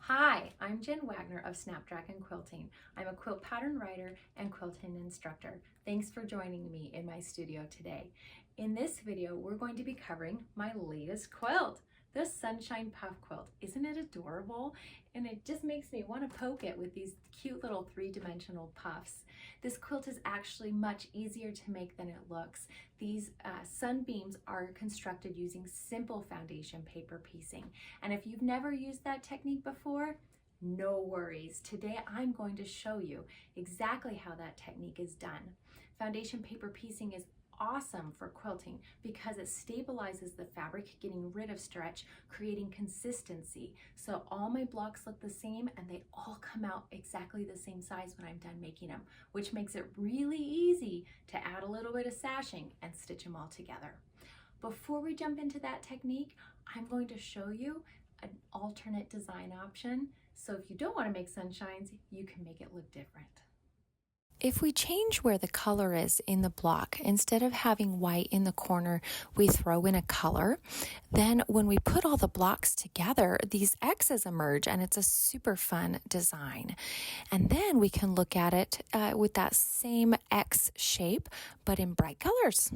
Hi, I'm Jen Wagner of SNAPDRAGON Quilting. I'm a quilt pattern writer and quilting instructor. Thanks for joining me in my studio today. In this video, we're going to be covering my latest quilt, the Sunshine Puff Quilt. Isn't it adorable? And it just makes me want to poke it with these cute little three-dimensional puffs. This quilt is actually much easier to make than it looks. These sunbeams are constructed using simple foundation paper piecing. And if you've never used that technique before, no worries. Today I'm going to show you exactly how that technique is done. Foundation paper piecing is awesome for quilting because it stabilizes the fabric, getting rid of stretch, creating consistency. So all my blocks look the same and they all come out exactly the same size when I'm done making them, which makes it really easy to add a little bit of sashing and stitch them all together. Before we jump into that technique, I'm going to show you an alternate design option. So if you don't want to make sunshines, you can make it look different. If we change where the color is in the block, instead of having white in the corner, we throw in a color, then when we put all the blocks together, these X's emerge and it's a super fun design. And then we can look at it with that same X shape, but in bright colors.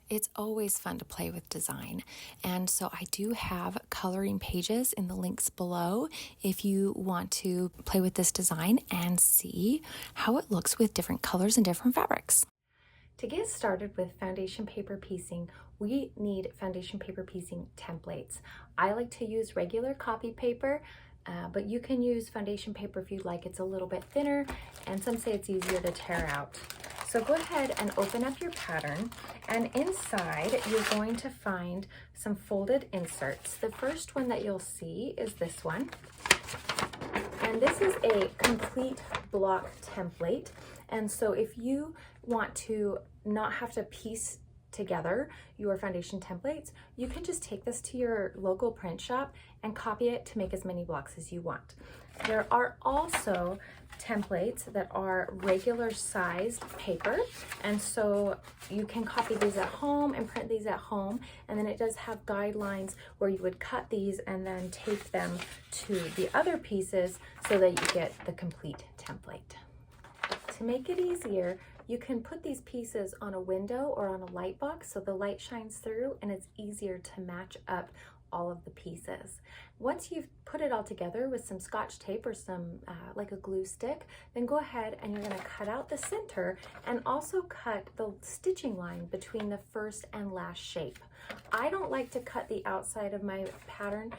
It's always fun to play with design, and so I do have coloring pages in the links below if you want to play with this design and see how it looks with different colors and different fabrics. To get started with foundation paper piecing, we need foundation paper piecing templates. I like to use regular copy paper, but you can use foundation paper if you'd like. It's a little bit thinner, and some say it's easier to tear out. So go ahead and open up your pattern, and inside you're going to find some folded inserts. The first one that you'll see is this one, and this is a complete block template. And so if you want to not have to piece together your foundation templates, you can just take this to your local print shop and copy it to make as many blocks as you want. There are also templates that are regular sized paper, and so you can copy these at home and print these at home, and then it does have guidelines where you would cut these and then tape them to the other pieces so that you get the complete template. To make it easier, you can put these pieces on a window or on a light box so the light shines through and it's easier to match up all of the pieces. Once you've put it all together with some Scotch tape or some like a glue stick, then go ahead and you're going to cut out the center and also cut the stitching line between the first and last shape. I don't like to cut the outside of my pattern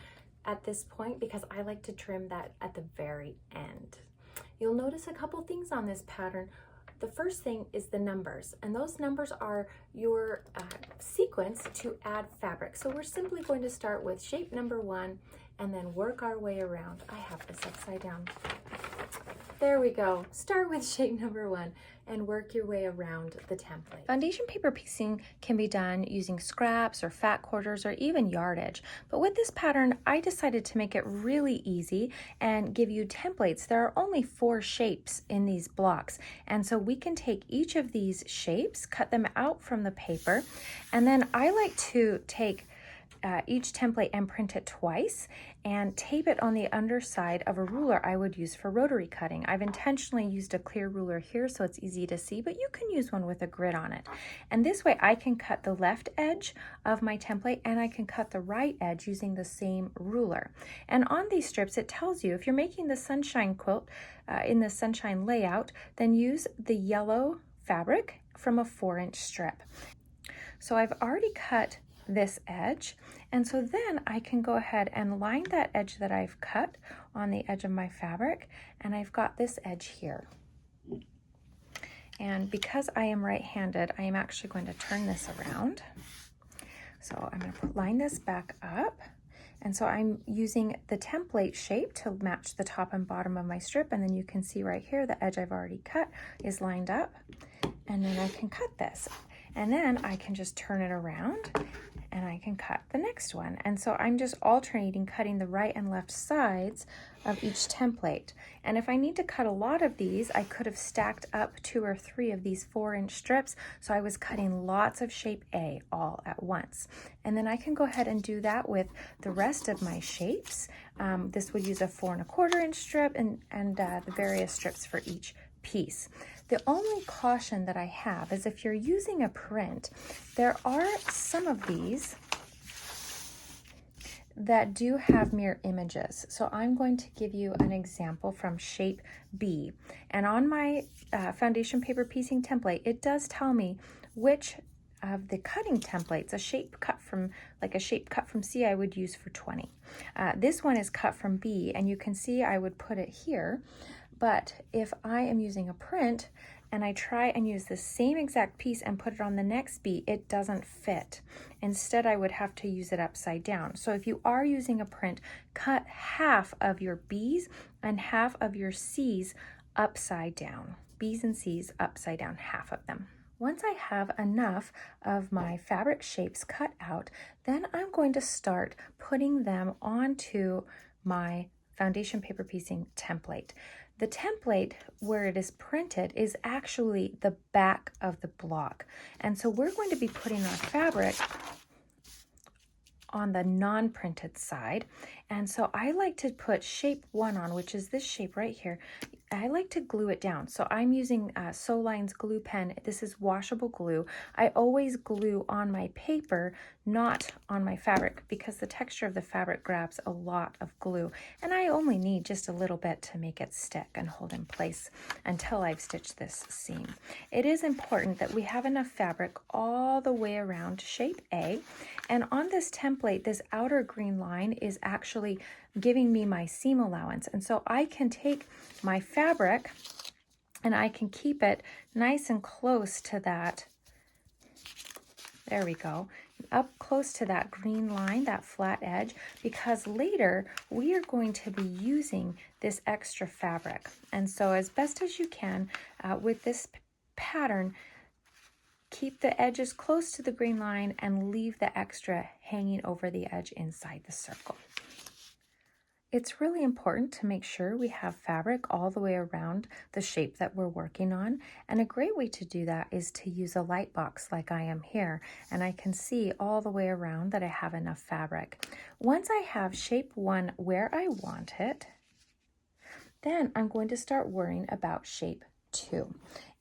at this point because I like to trim that at the very end. You'll notice a couple things on this pattern. The first thing is the numbers, and those numbers are your sequence to add fabric. So we're simply going to start with shape number 1 and then work our way around. I have this upside down. There we go. Start with shape number 1 and work your way around the template. Foundation paper piecing can be done using scraps or fat quarters or even yardage. But with this pattern, I decided to make it really easy and give you templates. There are only 4 shapes in these blocks. And so we can take each of these shapes, cut them out from the paper, and then I like to take each template and print it twice and tape it on the underside of a ruler I would use for rotary cutting. I've intentionally used a clear ruler here so it's easy to see, but you can use one with a grid on it. And this way I can cut the left edge of my template and I can cut the right edge using the same ruler. And on these strips it tells you if you're making the sunshine quilt in the sunshine layout, then use the yellow fabric from a 4-inch strip. So I've already cut this edge, and so then I can go ahead and line that edge that I've cut on the edge of my fabric, and I've got this edge here. And because I am right-handed, I am actually going to turn this around. So I'm going to line this back up, and so I'm using the template shape to match the top and bottom of my strip, and then you can see right here the edge I've already cut is lined up, and then I can cut this. And then I can just turn it around and I can cut the next one. And so I'm just alternating cutting the right and left sides of each template. And if I need to cut a lot of these, I could have stacked up 2 or 3 of these 4-inch strips. So I was cutting lots of shape A all at once. And then I can go ahead and do that with the rest of my shapes. This would use a 4 1/4 inch strip and the various strips for each piece. The only caution that I have is if you're using a print, there are some of these that do have mirror images. So I'm going to give you an example from shape B. And on my foundation paper piecing template, it does tell me which of the cutting templates, a shape cut from C I would use for 20. This one is cut from B, and you can see I would put it here. But if I am using a print and I try and use the same exact piece and put it on the next B, it doesn't fit. Instead, I would have to use it upside down. So if you are using a print, cut half of your B's and half of your C's upside down. B's and C's upside down, half of them. Once I have enough of my fabric shapes cut out, then I'm going to start putting them onto my foundation paper piecing template. The template where it is printed is actually the back of the block. And so we're going to be putting our fabric on the non-printed side. And so I like to put shape 1 on, which is this shape right here. I like to glue it down. So I'm using Soline's glue pen. This is washable glue. I always glue on my paper, not on my fabric, because the texture of the fabric grabs a lot of glue. And I only need just a little bit to make it stick and hold in place until I've stitched this seam. It is important that we have enough fabric all the way around shape A. And on this template, this outer green line is actually giving me my seam allowance. And so I can take my fabric and I can keep it nice and close to that. There we go. Up close to that green line, that flat edge, because later we are going to be using this extra fabric. And so as best as you can with this pattern, keep the edges close to the green line and leave the extra hanging over the edge inside the circle. It's really important to make sure we have fabric all the way around the shape that we're working on. And a great way to do that is to use a light box like I am here. And I can see all the way around that I have enough fabric. Once I have shape 1 where I want it, then I'm going to start worrying about shape 2.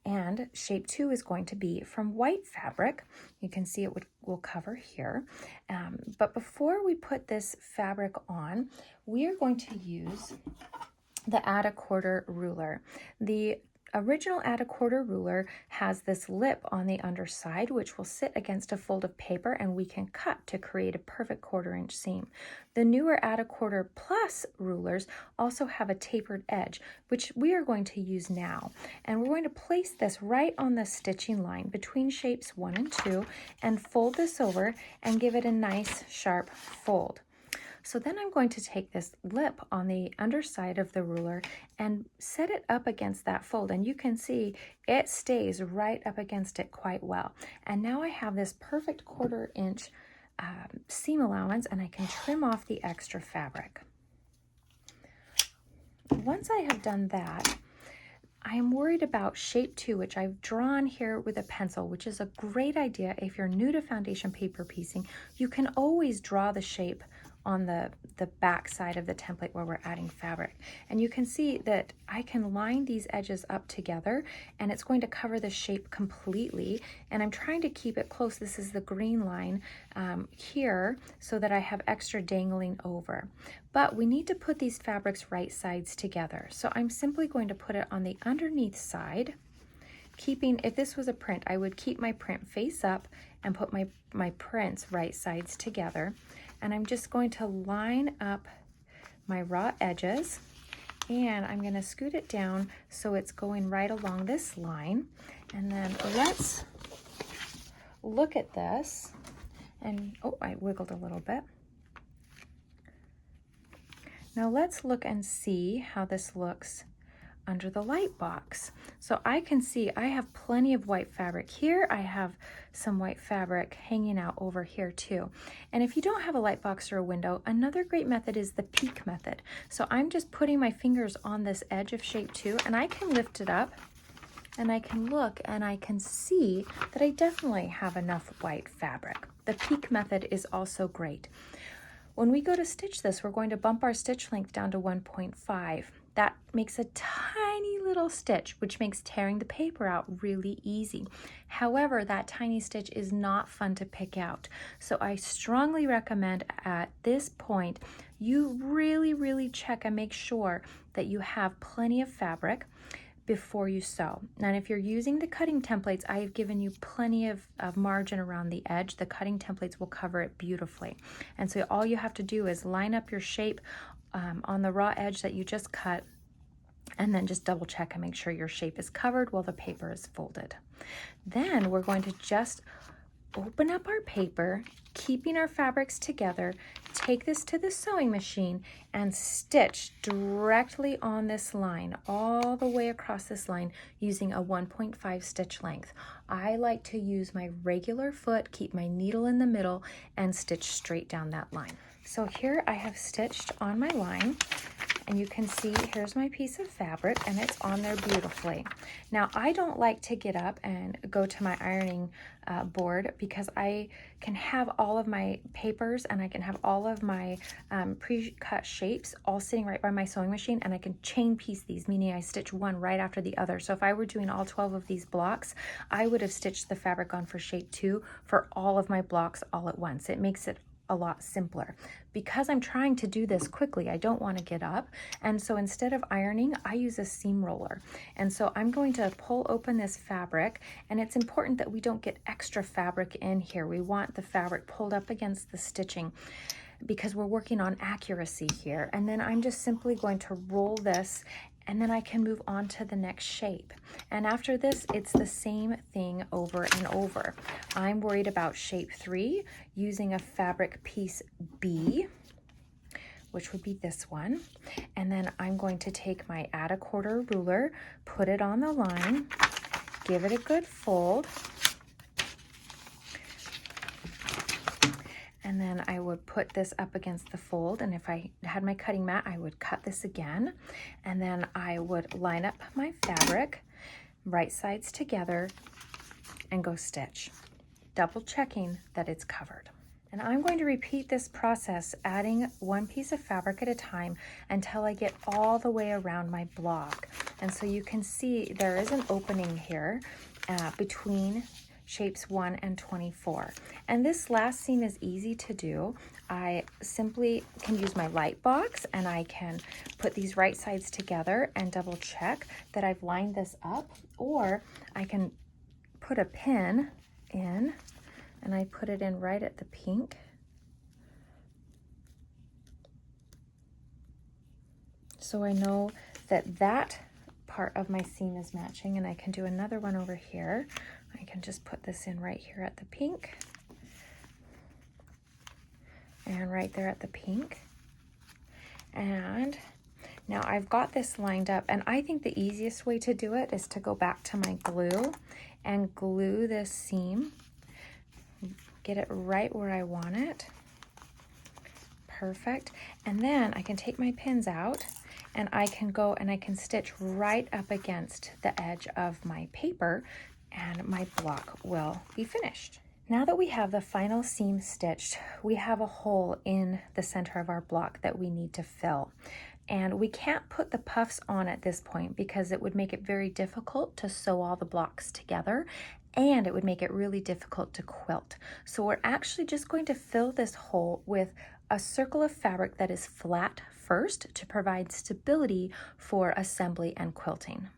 And shape 2 is going to be from white fabric. You can see it will cover here. But before we put this fabric on, we are going to use the add a quarter ruler. The original add a quarter ruler has this lip on the underside, which will sit against a fold of paper, and we can cut to create a perfect 1/4 inch seam. The newer add a quarter plus rulers also have a tapered edge, which we are going to use now. And we're going to place this right on the stitching line between shapes 1 and 2 and fold this over and give it a nice sharp fold. So then I'm going to take this lip on the underside of the ruler and set it up against that fold. And you can see it stays right up against it quite well. And now I have this perfect 1/4 inch seam allowance, and I can trim off the extra fabric. Once I have done that, I am worried about shape 2, which I've drawn here with a pencil, which is a great idea. If you're new to foundation paper piecing, you can always draw the shape on the back side of the template where we're adding fabric. And you can see that I can line these edges up together, and it's going to cover the shape completely. And I'm trying to keep it close. This is the green line here, so that I have extra dangling over. But we need to put these fabrics right sides together. So I'm simply going to put it on the underneath side, keeping, if this was a print, I would keep my print face up and put my prints right sides together. And I'm just going to line up my raw edges, and I'm going to scoot it down so it's going right along this line. And then let's look at this. And oh, I wiggled a little bit. Now let's look and see how this looks under the light box. So I can see I have plenty of white fabric here. I have some white fabric hanging out over here too. And if you don't have a light box or a window, another great method is the peek method. So I'm just putting my fingers on this edge of shape 2, and I can lift it up and I can look and I can see that I definitely have enough white fabric. The peek method is also great. When we go to stitch this, we're going to bump our stitch length down to 1.5. That makes a tiny little stitch, which makes tearing the paper out really easy. However, that tiny stitch is not fun to pick out. So I strongly recommend at this point, you really check and make sure that you have plenty of fabric before you sew. Now, if you're using the cutting templates, I have given you plenty of margin around the edge. The cutting templates will cover it beautifully. And so all you have to do is line up your shape on the raw edge that you just cut, and then just double check and make sure your shape is covered while the paper is folded. Then we're going to just open up our paper, keeping our fabrics together, take this to the sewing machine and stitch directly on this line, all the way across this line using a 1.5 stitch length. I like to use my regular foot, keep my needle in the middle, and stitch straight down that line. So here I have stitched on my line, and you can see here's my piece of fabric and it's on there beautifully. Now I don't like to get up and go to my ironing board because I can have all of my papers and I can have all of my pre-cut shapes all sitting right by my sewing machine, and I can chain piece these, meaning I stitch one right after the other. So if I were doing all 12 of these blocks, I would have stitched the fabric on for shape 2 for all of my blocks all at once. It makes it a lot simpler. Because I'm trying to do this quickly, I don't want to get up, and so instead of ironing, I use a seam roller. And so I'm going to pull open this fabric, and it's important that we don't get extra fabric in here. We want the fabric pulled up against the stitching because we're working on accuracy here. And then I'm just simply going to roll this, and then I can move on to the next shape. And after this, it's the same thing over and over. I'm worried about shape 3 using a fabric piece B, which would be this one. And then I'm going to take my add a quarter ruler, put it on the line, give it a good fold, and then I would put this up against the fold, and if I had my cutting mat, I would cut this again, and then I would line up my fabric, right sides together, and go stitch, double checking that it's covered. And I'm going to repeat this process, adding one piece of fabric at a time until I get all the way around my block. And so you can see there is an opening here between shapes 1 and 24. And this last seam is easy to do. I simply can use my light box, and I can put these right sides together and double check that I've lined this up, or I can put a pin in, and I put it in right at the pink. So I know that that part of my seam is matching, and I can do another one over here. I can just put this in right here at the pink, and right there at the pink. And now I've got this lined up, and I think the easiest way to do it is to go back to my glue and glue this seam, get it right where I want it. Perfect. And then I can take my pins out, and I can go and I can stitch right up against the edge of my paper, and my block will be finished. Now that we have the final seam stitched, we have a hole in the center of our block that we need to fill. And we can't put the puffs on at this point because it would make it very difficult to sew all the blocks together, and it would make it really difficult to quilt. So we're actually just going to fill this hole with a circle of fabric that is flat first to provide stability for assembly and quilting.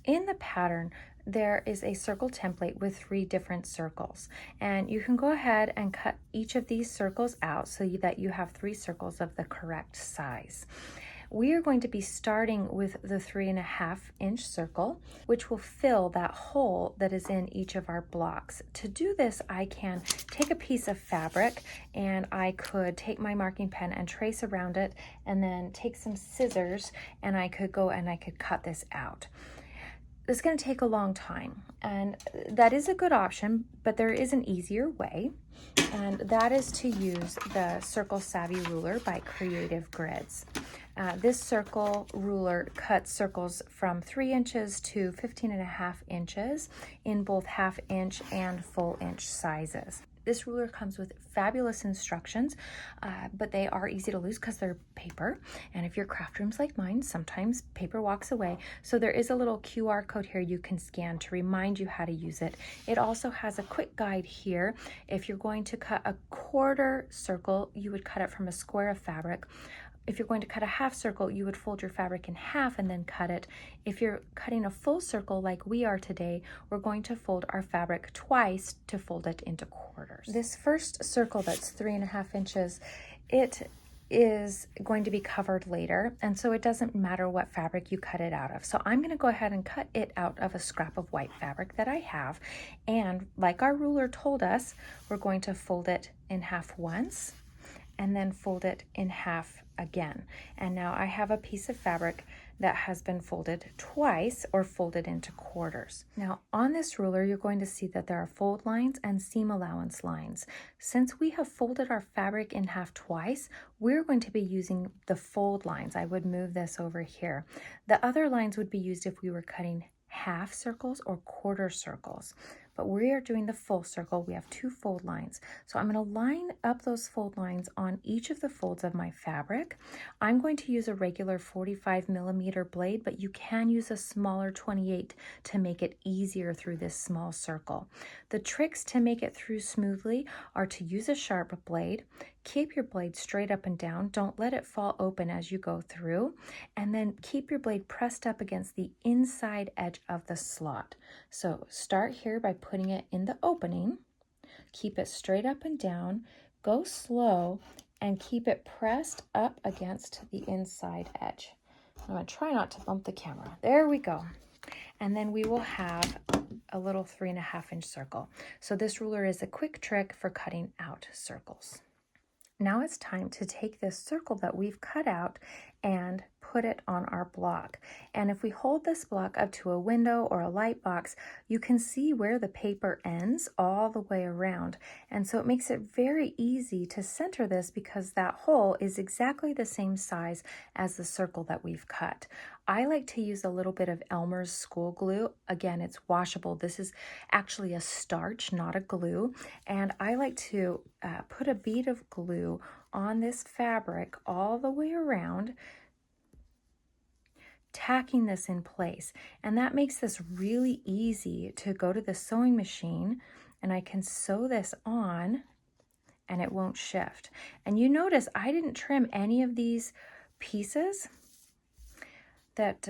In the pattern, there is a circle template with 3 different circles, and you can go ahead and cut each of these circles out so that you have 3 circles of the correct size. We are going to be starting with the 3.5-inch circle, which will fill that hole that is in each of our blocks. To do this, I can take a piece of fabric and I could take my marking pen and trace around it, and then take some scissors and I could go and I could cut this out. This is going to take a long time, and that is a good option, but there is an easier way, and that is to use the Circle Savvy ruler by Creative Grids. This circle ruler cuts circles from 3 inches to 15.5 inches in both 1/2 inch and full inch sizes. This ruler comes with fabulous instructions, but they are easy to lose because they're paper. And if your craft room's like mine, sometimes paper walks away. So there is a little QR code here you can scan to remind you how to use it. It also has a quick guide here. If you're going to cut a 1/4 circle, you would cut it from a square of fabric. If you're going to cut a 1/2 circle, you would fold your fabric in half and then cut it. If you're cutting a full circle like we are today, we're going to fold our fabric twice to fold it into quarters. This first circle that's 3.5 inches, it is going to be covered later, and so it doesn't matter what fabric you cut it out of. So I'm going to go ahead and cut it out of a scrap of white fabric that I have, and like our ruler told us, we're going to fold it in half once and then fold it in half again. And now I have a piece of fabric that has been folded twice or folded into quarters. Now on this ruler, you're going to see that there are fold lines and seam allowance lines. Since we have folded our fabric in half twice, we're going to be using the fold lines. I would move this over here. The other lines would be used if we were cutting 1/2 circles or 1/4 circles. But we are doing the full circle. We have 2 fold lines. So I'm going to line up those fold lines on each of the folds of my fabric. I'm going to use a regular 45mm blade, but you can use a smaller 28 to make it easier through this small circle. The tricks to make it through smoothly are to use a sharp blade, keep your blade straight up and down, don't let it fall open as you go through, and then keep your blade pressed up against the inside edge of the slot. So start here by putting it in the opening, keep it straight up and down, go slow, and keep it pressed up against the inside edge. I'm going to try not to bump the camera. There we go. And then we will have a little 3.5-inch circle. So this ruler is a quick trick for cutting out circles. Now it's time to take this circle that we've cut out and put it on our block. And if we hold this block up to a window or a light box, you can see where the paper ends all the way around. And so it makes it very easy to center this because that hole is exactly the same size as the circle that we've cut. I like to use a little bit of Elmer's school glue. Again, it's washable. This is actually a starch, not a glue. And I like to put a bead of glue on this fabric all the way around, tacking this in place. And that makes this really easy to go to the sewing machine and I can sew this on and it won't shift. And you notice I didn't trim any of these pieces that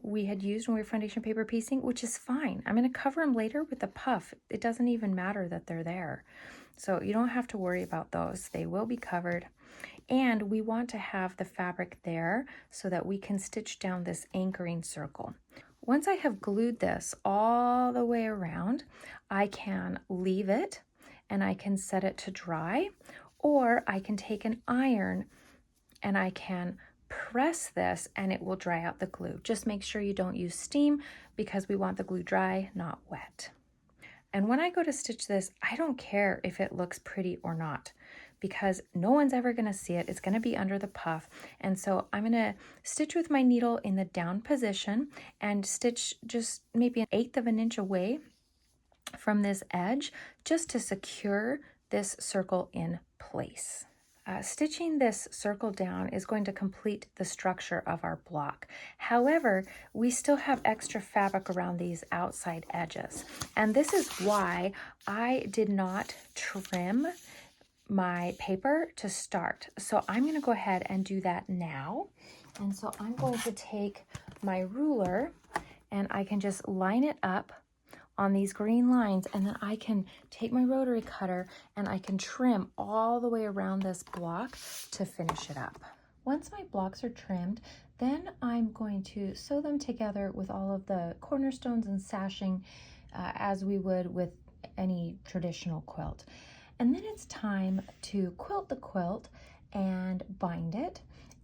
we had used when we were foundation paper piecing, which is fine. I'm going to cover them later with a puff. It doesn't even matter that they're there. So you don't have to worry about those. They will be covered. And we want to have the fabric there so that we can stitch down this anchoring circle. Once I have glued this all the way around, I can leave it and I can set it to dry, or I can take an iron and I can press this and it will dry out the glue. Just make sure you don't use steam because we want the glue dry, not wet. And when I go to stitch this, I don't care if it looks pretty or not because no one's ever going to see it. It's going to be under the puff. And so I'm going to stitch with my needle in the down position and stitch just maybe 1/8 of an inch away from this edge just to secure this circle in place. Stitching this circle down is going to complete the structure of our block. However, we still have extra fabric around these outside edges. And this is why I did not trim my paper to start. So I'm going to go ahead and do that now. And so I'm going to take my ruler and I can just line it up on these green lines, and then I can take my rotary cutter and I can trim all the way around this block to finish it up. Once my blocks are trimmed, then I'm going to sew them together with all of the cornerstones and sashing as we would with any traditional quilt. And then it's time to quilt the quilt and bind it.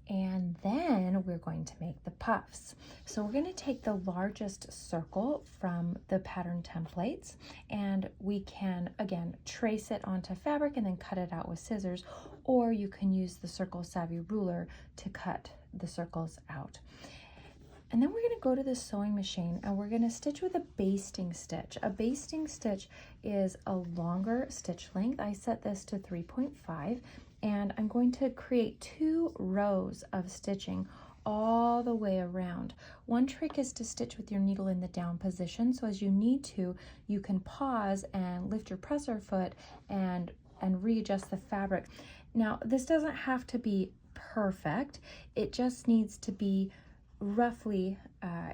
And then we're going to make the puffs. So we're going to take the largest circle from the pattern templates, and we can, again, trace it onto fabric and then cut it out with scissors, or you can use the Circle Savvy ruler to cut the circles out. And then we're going to go to the sewing machine and we're going to stitch with a basting stitch. A basting stitch is a longer stitch length. I set this to 3.5, and I'm going to create 2 rows of stitching all the way around. One trick is to stitch with your needle in the down position, so as you need to, you can pause and lift your presser foot and readjust the fabric. Now, this doesn't have to be perfect. It just needs to be roughly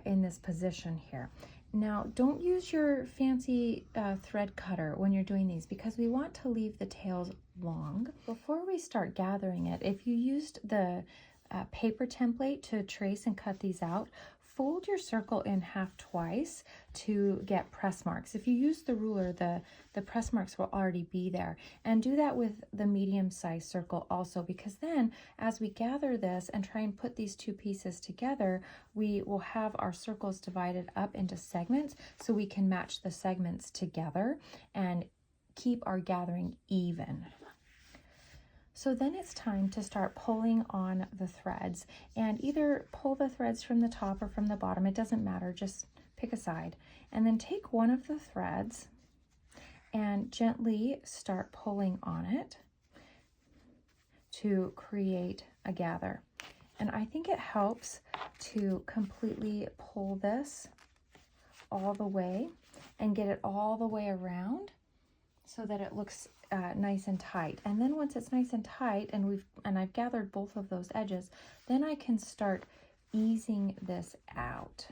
in this position here. Now, don't use your fancy thread cutter when you're doing these, because we want to leave the tails long. Before we start gathering it, if you used the paper template to trace and cut these out, fold your circle in half twice to get press marks. If you use the ruler, the press marks will already be there. And do that with the medium-sized circle also, because then as we gather this and try and put these 2 pieces together, we will have our circles divided up into segments, so we can match the segments together and keep our gathering even. So then it's time to start pulling on the threads, and either pull the threads from the top or from the bottom, it doesn't matter, just pick a side. And then take one of the threads and gently start pulling on it to create a gather. And I think it helps to completely pull this all the way and get it all the way around so that it looks nice and tight. And then once it's nice and tight and I've gathered both of those edges, then I can start easing this out.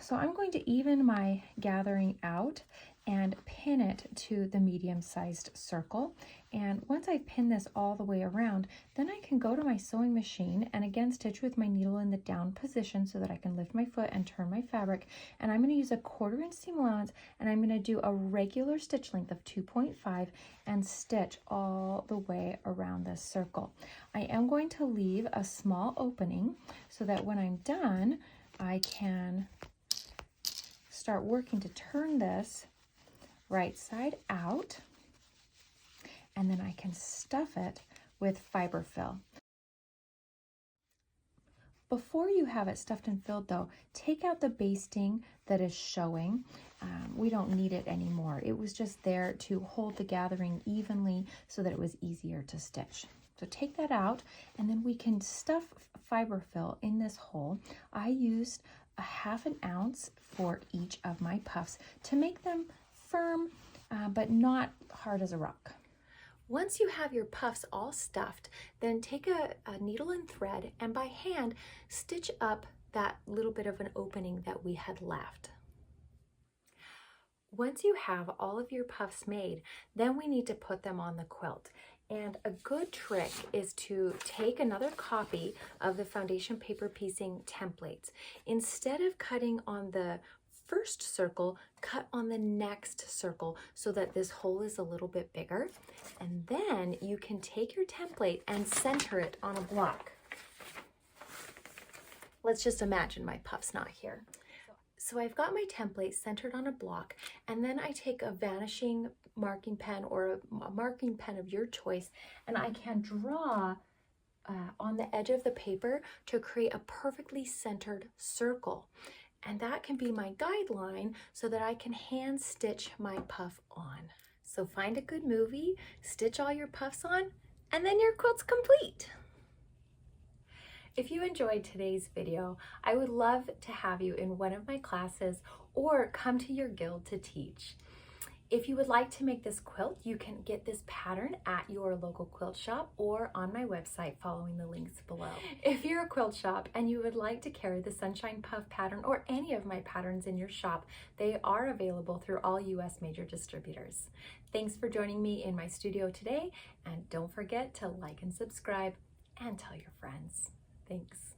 So I'm going to even my gathering out and pin it to the medium-sized circle. And once I pin this all the way around, then I can go to my sewing machine and again stitch with my needle in the down position so that I can lift my foot and turn my fabric. And I'm going to use a 1/4 inch seam allowance, and I'm going to do a regular stitch length of 2.5 and stitch all the way around this circle. I am going to leave a small opening so that when I'm done, I can start working to turn this right side out, and then I can stuff it with fiber fill. Before you have it stuffed and filled though, take out the basting that is showing. We don't need it anymore. It was just there to hold the gathering evenly so that it was easier to stitch. So take that out, and then we can stuff fiber fill in this hole. I used a 1/2 ounce for each of my puffs to make them firm, but not hard as a rock. Once you have your puffs all stuffed, then take a needle and thread and by hand stitch up that little bit of an opening that we had left. Once you have all of your puffs made, then we need to put them on the quilt. And a good trick is to take another copy of the foundation paper piecing templates. Instead of cutting on the first circle, cut on the next circle so that this hole is a little bit bigger. And then you can take your template and center it on a block. Let's just imagine my puff's not here. So I've got my template centered on a block, and then I take a vanishing marking pen or a marking pen of your choice, and I can draw on the edge of the paper to create a perfectly centered circle. And that can be my guideline so that I can hand stitch my puff on. So find a good movie, stitch all your puffs on, and then your quilt's complete. If you enjoyed today's video, I would love to have you in one of my classes or come to your guild to teach. If you would like to make this quilt, you can get this pattern at your local quilt shop or on my website following the links below. If you're a quilt shop and you would like to carry the Sunshine Puff pattern or any of my patterns in your shop, they are available through all US major distributors. Thanks for joining me in my studio today, and don't forget to like and subscribe, and tell your friends. Thanks.